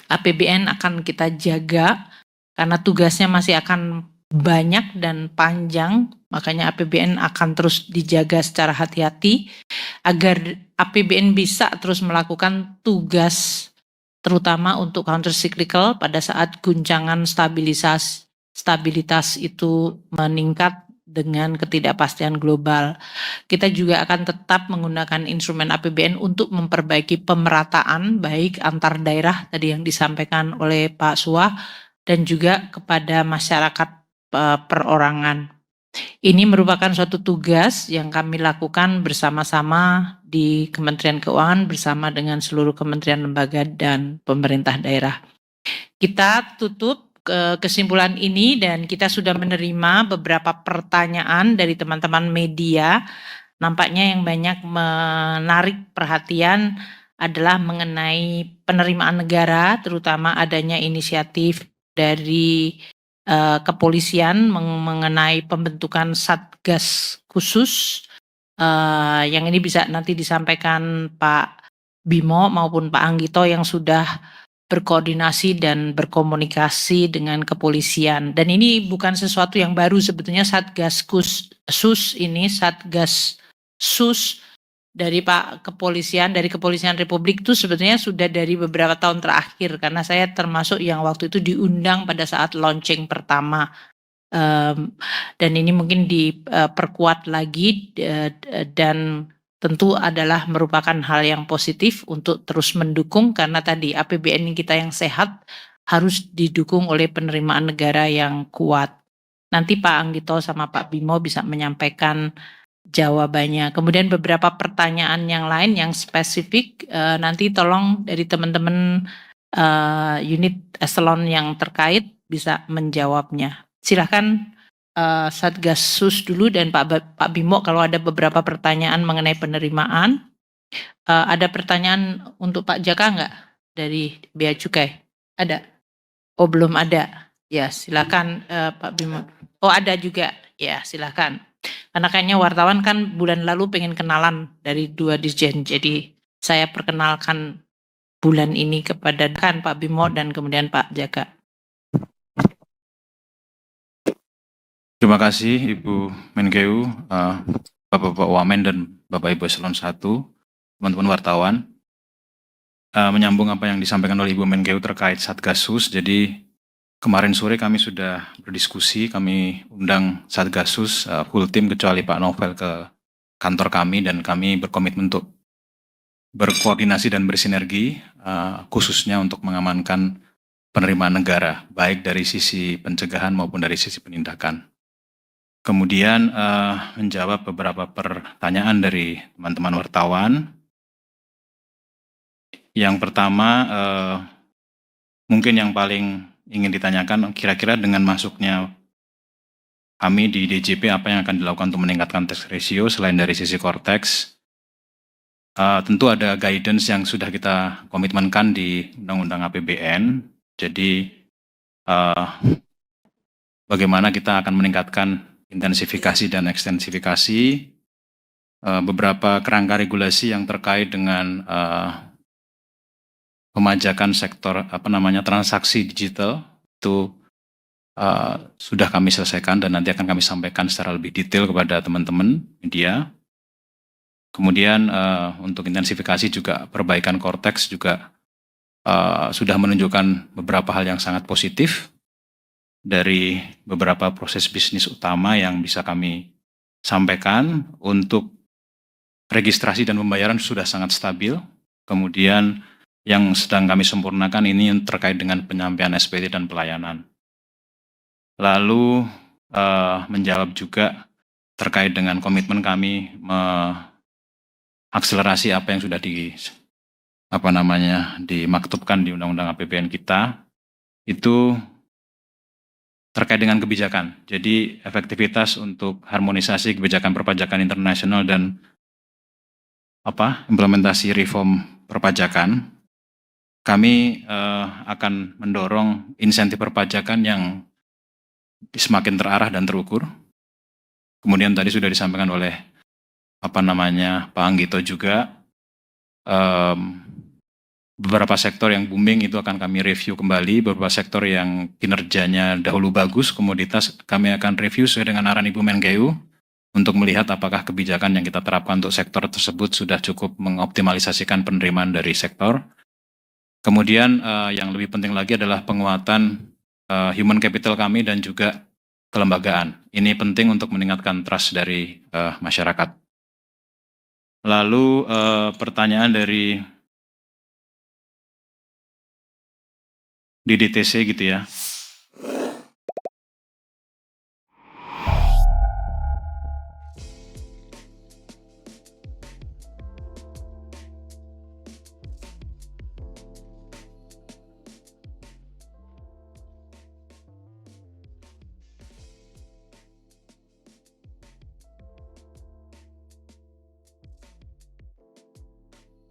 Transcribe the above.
APBN akan kita jaga karena tugasnya masih akan banyak dan panjang, makanya APBN akan terus dijaga secara hati-hati agar APBN bisa terus melakukan tugas terutama untuk counter cyclical pada saat guncangan stabilitas itu meningkat dengan ketidakpastian global. Kita juga akan tetap menggunakan instrumen APBN untuk memperbaiki pemerataan baik antar daerah tadi yang disampaikan oleh Pak Suah dan juga kepada masyarakat perorangan. Ini merupakan suatu tugas yang kami lakukan bersama-sama di Kementerian Keuangan bersama dengan seluruh kementerian lembaga dan pemerintah daerah. Kita tutup kesimpulan ini dan kita sudah menerima beberapa pertanyaan dari teman-teman media. Nampaknya yang banyak menarik perhatian adalah mengenai penerimaan negara, terutama adanya inisiatif dari kepolisian mengenai pembentukan satgas khusus. Yang ini bisa nanti disampaikan Pak Bimo maupun Pak Anggito yang sudah berkoordinasi dan berkomunikasi dengan kepolisian. Dan ini bukan sesuatu yang baru sebetulnya Satgas Sus ini, Satgas Sus dari Pak Kepolisian, dari Kepolisian Republik itu sebetulnya sudah dari beberapa tahun terakhir karena saya termasuk yang waktu itu diundang pada saat launching pertama. Dan ini mungkin diperkuat lagi dan tentu adalah merupakan hal yang positif untuk terus mendukung karena tadi APBN kita yang sehat harus didukung oleh penerimaan negara yang kuat. Nanti Pak Anggito sama Pak Bimo bisa menyampaikan jawabannya. Kemudian beberapa pertanyaan yang lain yang spesifik nanti tolong dari teman-teman unit eselon yang terkait bisa menjawabnya. Silahkan Satgas Sus dulu dan Pak Bimo kalau ada beberapa pertanyaan mengenai penerimaan. Ada pertanyaan untuk Pak Jaka nggak dari Bea Cukai? Ada? Oh belum ada. Ya silakan Pak Bimo. Oh ada juga. Ya silakan. Karena kayaknya wartawan kan bulan lalu pengen kenalan dari dua dirjen. Jadi saya perkenalkan bulan ini kepada kan Pak Bimo dan kemudian Pak Jaka. Terima kasih Ibu Menkeu, Bapak-Bapak Wamen dan Bapak Ibu Eselon 1, teman-teman wartawan. Menyambung apa yang disampaikan oleh Ibu Menkeu terkait Satgasus, jadi kemarin sore kami sudah berdiskusi, kami undang Satgasus full tim kecuali Pak Novel ke kantor kami dan kami berkomitmen untuk berkoordinasi dan bersinergi khususnya untuk mengamankan penerimaan negara, baik dari sisi pencegahan maupun dari sisi penindakan. Kemudian menjawab beberapa pertanyaan dari teman-teman wartawan. Yang pertama, mungkin yang paling ingin ditanyakan, kira-kira dengan masuknya kami di DJP, apa yang akan dilakukan untuk meningkatkan tax ratio selain dari sisi Cortex? Tentu ada guidance yang sudah kita komitmenkan di Undang-Undang APBN. Jadi, bagaimana kita akan meningkatkan intensifikasi dan ekstensifikasi beberapa kerangka regulasi yang terkait dengan pemajakan sektor transaksi digital itu sudah kami selesaikan dan nanti akan kami sampaikan secara lebih detail kepada teman-teman media. Kemudian untuk intensifikasi juga perbaikan Cortex juga sudah menunjukkan beberapa hal yang sangat positif dari beberapa proses bisnis utama yang bisa kami sampaikan. Untuk registrasi dan pembayaran sudah sangat stabil. Kemudian yang sedang kami sempurnakan ini yang terkait dengan penyampaian SPT dan pelayanan. Lalu menjawab juga terkait dengan komitmen kami mengakselerasi apa yang sudah dimaktubkan di Undang-Undang APBN kita, itu terkait dengan kebijakan. Jadi efektivitas untuk harmonisasi kebijakan perpajakan internasional dan implementasi reform perpajakan, kami akan mendorong insentif perpajakan yang semakin terarah dan terukur. Kemudian tadi sudah disampaikan oleh Pak Anggito juga, beberapa sektor yang booming itu akan kami review kembali, beberapa sektor yang kinerjanya dahulu bagus, komoditas kami akan review sesuai dengan arahan Ibu Menkeu untuk melihat apakah kebijakan yang kita terapkan untuk sektor tersebut sudah cukup mengoptimalisasikan penerimaan dari sektor. Kemudian yang lebih penting lagi adalah penguatan human capital kami dan juga kelembagaan. Ini penting untuk meningkatkan trust dari masyarakat. Lalu pertanyaan dari DDTC gitu ya.